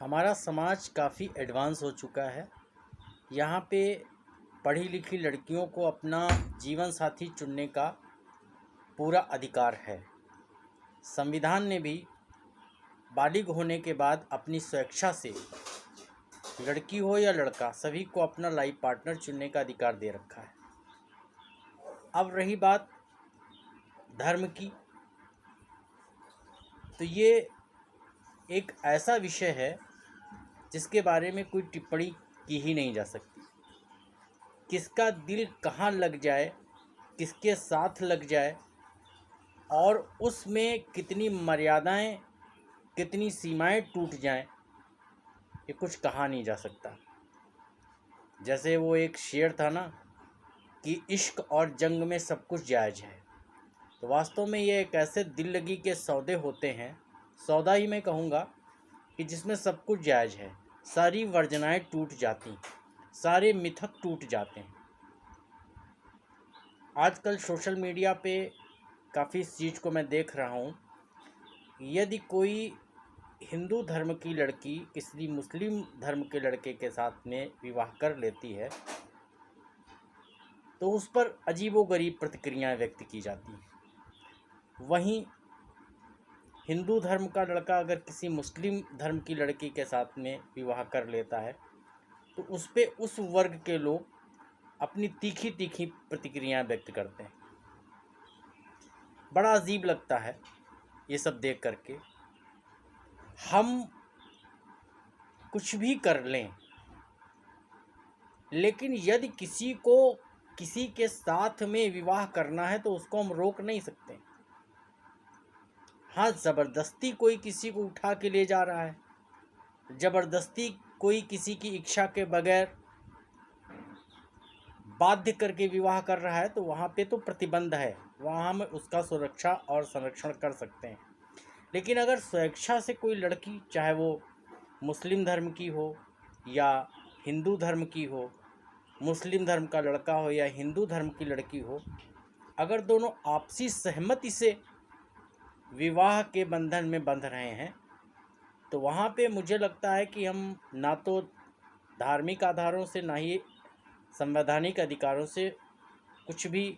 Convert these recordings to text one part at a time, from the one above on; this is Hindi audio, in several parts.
हमारा समाज काफ़ी एडवांस हो चुका है। यहाँ पे पढ़ी लिखी लड़कियों को अपना जीवन साथी चुनने का पूरा अधिकार है। संविधान ने भी बालिग होने के बाद अपनी स्वेच्छा से लड़की हो या लड़का सभी को अपना लाइफ पार्टनर चुनने का अधिकार दे रखा है। अब रही बात धर्म की, तो ये एक ऐसा विषय है जिसके बारे में कोई टिप्पणी की ही नहीं जा सकती। किसका दिल कहाँ लग जाए, किसके साथ लग जाए और उसमें कितनी मर्यादाएं, कितनी सीमाएं टूट जाएं, ये कुछ कहा नहीं जा सकता। जैसे वो एक शेर था ना कि इश्क और जंग में सब कुछ जायज़ है। तो वास्तव में ये एक ऐसे दिल लगी के सौदे होते हैं, सौदा ही मैं कहूँगा, कि जिसमें सब कुछ जायज़ है। सारी वर्जनाएं टूट जाती, सारे मिथक टूट जाते हैं। आजकल सोशल मीडिया पे काफ़ी इस चीज़ को मैं देख रहा हूँ। यदि कोई हिंदू धर्म की लड़की किसी मुस्लिम धर्म के लड़के के साथ में विवाह कर लेती है तो उस पर अजीबोगरीब प्रतिक्रियाएं व्यक्त की जाती हैं। वहीं हिंदू धर्म का लड़का अगर किसी मुस्लिम धर्म की लड़की के साथ में विवाह कर लेता है तो उस पे उस वर्ग के लोग अपनी तीखी तीखी प्रतिक्रियाएं व्यक्त करते हैं। बड़ा अजीब लगता है ये सब देख करके। हम कुछ भी कर लें, लेकिन यदि किसी को किसी के साथ में विवाह करना है तो उसको हम रोक नहीं सकते। हाँ, ज़बरदस्ती कोई किसी को उठा के ले जा रहा है, ज़बरदस्ती कोई किसी की इच्छा के बगैर बाध्य करके विवाह कर रहा है तो वहाँ पे तो प्रतिबंध है, वहाँ हम उसका सुरक्षा और संरक्षण कर सकते हैं। लेकिन अगर स्वेच्छा से कोई लड़की, चाहे वो मुस्लिम धर्म की हो या हिंदू धर्म की हो, मुस्लिम धर्म का लड़का हो या हिंदू धर्म की लड़की हो, अगर दोनों आपसी सहमति से विवाह के बंधन में बंध रहे हैं तो वहाँ पे मुझे लगता है कि हम ना तो धार्मिक आधारों से ना ही संवैधानिक अधिकारों से कुछ भी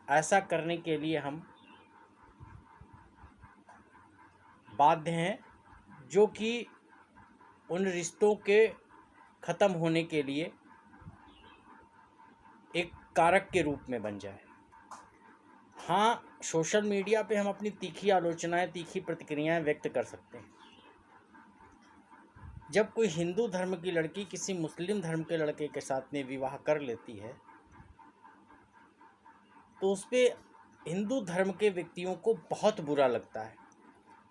ऐसा करने के लिए हम बाध्य हैं जो कि उन रिश्तों के ख़त्म होने के लिए एक कारक के रूप में बन जाए। हाँ, सोशल मीडिया पे हम अपनी तीखी आलोचनाएं, तीखी प्रतिक्रियाएं व्यक्त कर सकते हैं। जब कोई हिंदू धर्म की लड़की किसी मुस्लिम धर्म के लड़के के साथ में विवाह कर लेती है तो उस पर हिंदू धर्म के व्यक्तियों को बहुत बुरा लगता है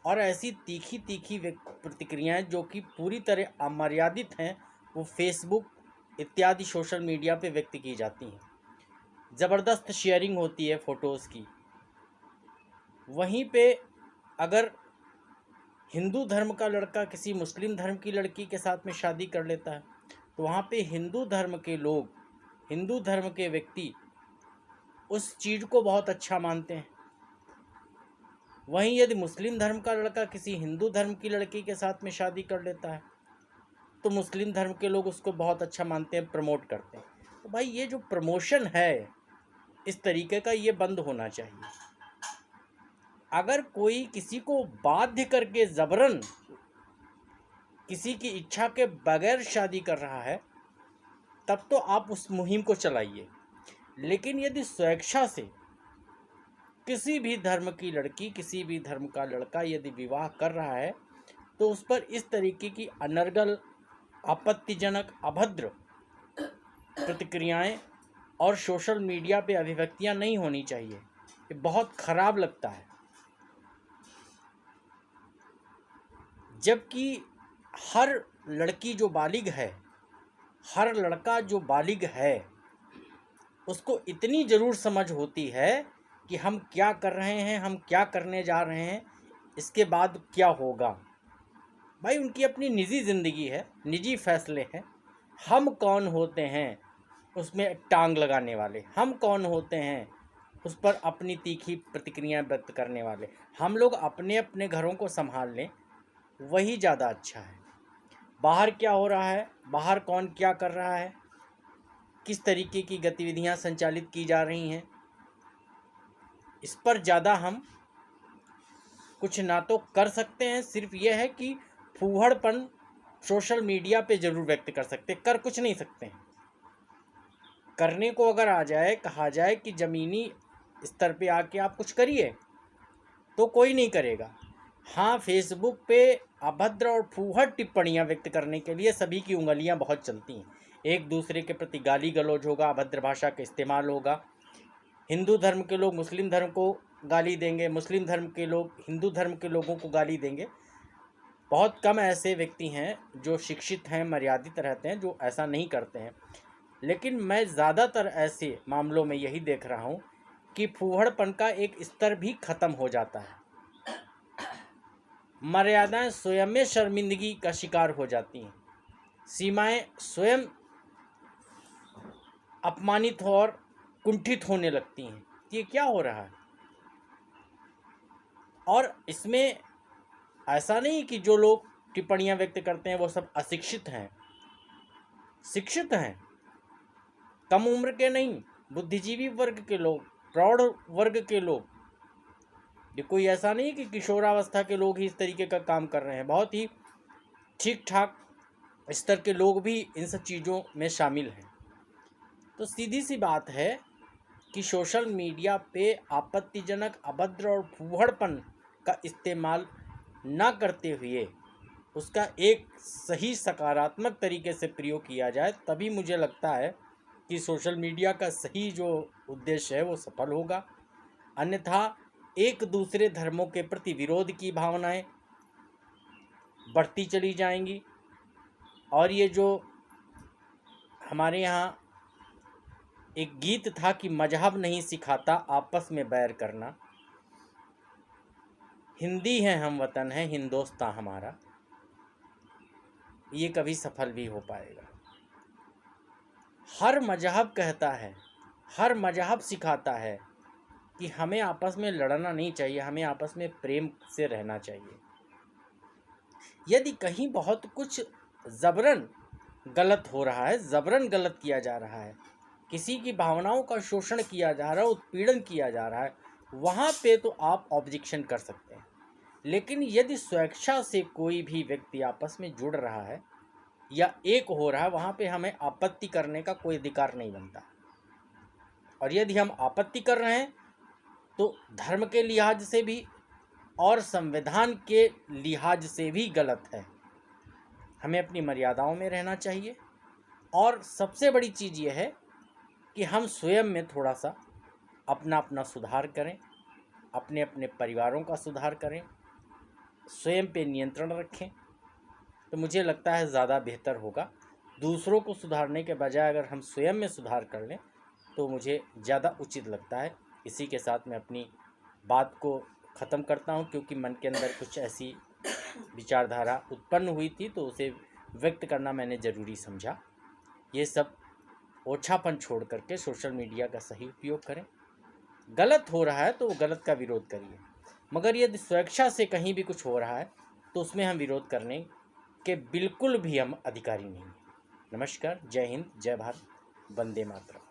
और ऐसी तीखी तीखी प्रतिक्रियाएं जो कि पूरी तरह अमर्यादित हैं वो फेसबुक इत्यादि सोशल मीडिया पे व्यक्त की जाती हैं। ज़बरदस्त शेयरिंग होती है फ़ोटोज़ की। वहीं पे अगर हिंदू धर्म का लड़का किसी मुस्लिम धर्म की लड़की के साथ में शादी कर लेता है तो वहाँ पे हिंदू धर्म के लोग, हिंदू धर्म के व्यक्ति उस चीज़ को बहुत अच्छा मानते हैं। वहीं यदि मुस्लिम धर्म का लड़का किसी हिंदू धर्म की लड़की के साथ में शादी कर लेता है तो मुस्लिम धर्म के लोग उसको बहुत अच्छा मानते हैं, प्रमोट करते हैं। तो भाई ये जो प्रमोशन है इस तरीके का, ये बंद होना चाहिए। अगर कोई किसी को बाध्य करके ज़बरन किसी की इच्छा के बगैर शादी कर रहा है तब तो आप उस मुहिम को चलाइए। लेकिन यदि स्वेच्छा से किसी भी धर्म की लड़की, किसी भी धर्म का लड़का यदि विवाह कर रहा है तो उस पर इस तरीके की अनर्गल, आपत्तिजनक, अभद्र प्रतिक्रियाएं और सोशल मीडिया पे अभिव्यक्तियां नहीं होनी चाहिए। ये बहुत ख़राब लगता है। जबकि हर लड़की जो बालिग है, हर लड़का जो बालिग है, उसको इतनी ज़रूर समझ होती है कि हम क्या कर रहे हैं, हम क्या करने जा रहे हैं, इसके बाद क्या होगा। भाई उनकी अपनी निजी ज़िंदगी है, निजी फैसले हैं। हम कौन होते हैं उसमें टांग लगाने वाले? हम कौन होते हैं उस पर अपनी तीखी प्रतिक्रियाएं व्यक्त करने वाले? हम लोग अपने अपने घरों को संभाल लें, वही ज़्यादा अच्छा है। बाहर क्या हो रहा है, बाहर कौन क्या कर रहा है, किस तरीके की गतिविधियां संचालित की जा रही हैं, इस पर ज़्यादा हम कुछ ना तो कर सकते हैं। सिर्फ यह है कि फूहड़पन सोशल मीडिया पे ज़रूर व्यक्त कर सकते हैं, कर कुछ नहीं सकते हैं। करने को अगर आ जाए, कहा जाए कि ज़मीनी स्तर पे आके आप कुछ करिए, तो कोई नहीं करेगा। हाँ, फेसबुक पे अभद्र और फूहड़ टिप्पणियाँ व्यक्त करने के लिए सभी की उंगलियाँ बहुत चलती हैं। एक दूसरे के प्रति गाली गलौज होगा, अभद्र भाषा का इस्तेमाल होगा। हिंदू धर्म के लोग मुस्लिम धर्म को गाली देंगे, मुस्लिम धर्म के लोग हिंदू धर्म के लोगों को गाली देंगे। बहुत कम ऐसे व्यक्ति हैं जो शिक्षित हैं, मर्यादित रहते हैं, जो ऐसा नहीं करते हैं। लेकिन मैं ज़्यादातर ऐसे मामलों में यही देख रहा हूँ कि फूहड़पन का एक स्तर भी ख़त्म हो जाता है। मर्यादाएं स्वयं में शर्मिंदगी का शिकार हो जाती हैं, सीमाएं स्वयं अपमानित और कुंठित होने लगती हैं। ये क्या हो रहा है? और इसमें ऐसा नहीं कि जो लोग टिप्पणियां व्यक्त करते हैं वो सब अशिक्षित हैं, शिक्षित हैं, कम उम्र के नहीं, बुद्धिजीवी वर्ग के लोग, प्रौढ़ वर्ग के लोग। ये कोई ऐसा नहीं कि किशोरावस्था के लोग ही इस तरीके का काम कर रहे हैं। बहुत ही ठीक ठाक स्तर के लोग भी इन सब चीज़ों में शामिल हैं। तो सीधी सी बात है कि सोशल मीडिया पे आपत्तिजनक, अभद्र और फूहड़पन का इस्तेमाल ना करते हुए उसका एक सही सकारात्मक तरीके से प्रयोग किया जाए, तभी मुझे लगता है कि सोशल मीडिया का सही जो उद्देश्य है वो सफल होगा। अन्यथा एक दूसरे धर्मों के प्रति विरोध की भावनाएं बढ़ती चली जाएंगी। और ये जो हमारे यहाँ एक गीत था कि मजहब नहीं सिखाता आपस में बैर करना, हिंदी है हम वतन है हिंदोस्तां हमारा, ये कभी सफल भी हो पाएगा। हर मजहब कहता है, हर मजहब सिखाता है कि हमें आपस में लड़ना नहीं चाहिए, हमें आपस में प्रेम से रहना चाहिए। यदि कहीं बहुत कुछ ज़बरन गलत हो रहा है, ज़बरन गलत किया जा रहा है, किसी की भावनाओं का शोषण किया जा रहा है, उत्पीड़न किया जा रहा है, वहाँ पे तो आप ऑब्जेक्शन कर सकते हैं। लेकिन यदि स्वेच्छा से कोई भी व्यक्ति आपस में जुड़ रहा है या एक हो रहा है, वहाँ पे हमें आपत्ति करने का कोई अधिकार नहीं बनता। और यदि हम आपत्ति कर रहे हैं तो धर्म के लिहाज से भी और संविधान के लिहाज से भी गलत है। हमें अपनी मर्यादाओं में रहना चाहिए। और सबसे बड़ी चीज़ यह है कि हम स्वयं में थोड़ा सा अपना सुधार करें, अपने अपने परिवारों का सुधार करें, स्वयं पे नियंत्रण रखें, तो मुझे लगता है ज़्यादा बेहतर होगा। दूसरों को सुधारने के बजाय अगर हम स्वयं में सुधार कर लें तो मुझे ज़्यादा उचित लगता है। इसी के साथ मैं अपनी बात को ख़त्म करता हूँ, क्योंकि मन के अंदर कुछ ऐसी विचारधारा उत्पन्न हुई थी तो उसे व्यक्त करना मैंने ज़रूरी समझा। ये सब ओछापन छोड़ करके सोशल मीडिया का सही उपयोग करें। गलत हो रहा है तो वो गलत का विरोध करिए, मगर यदि स्वेच्छा से कहीं भी कुछ हो रहा है तो उसमें हम विरोध करने के बिल्कुल भी हम अधिकारी नहीं हैं। नमस्कार, जय हिंद, जय भारत, वंदे मातरम।